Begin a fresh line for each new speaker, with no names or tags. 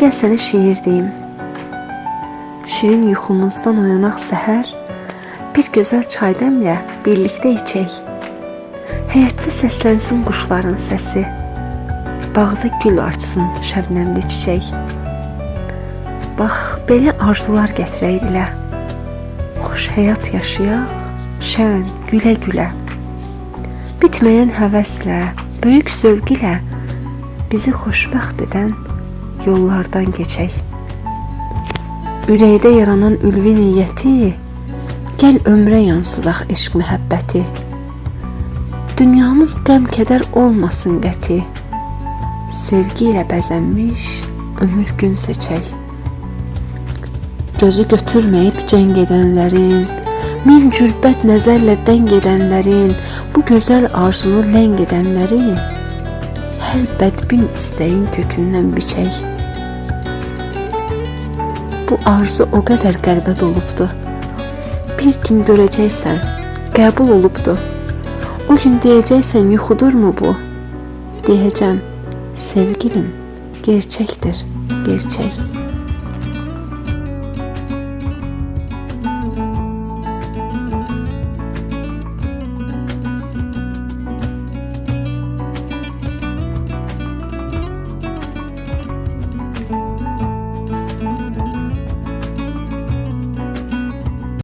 Gəl sənə şeir deyim. Şirin yuxumuzdan oyanaq səhər, bir gözəl çay dəmlə birlikdə içək. Həyətdə səslənsin quşların səsi, bağda gül açsın şəbnəmli çiçək. Bax, belə arzular gətirək dilə, xoş həyat yaşayaq, şən, gülə-gülə. Bitməyən həvəslə, böyük zövq ilə bizi xoşbəxt edən yollardan keçək. Ürəkdə yaranan ülvi niyyəti, gəl ömrə yansıdaq eşq məhəbbəti. Dünyamız qəm-kədər olmasın qəti, sevgi ilə bəzənmiş ömür gün seçək. Gözü götürməyib cəng edənlərin, min cürbət nəzərlə dəng edənlərin, bu gözəl arzunu ləng edənlərin, hər bədbin istəyin kökündən biçək. Bu arzu o qədər qəlbə dolubdu, bir gün görəcəksən, qəbul olubdu. O gün deyəcəksən, yuxudurmu bu? Deyəcəm, sevgilim, gerçəkdir, gerçək.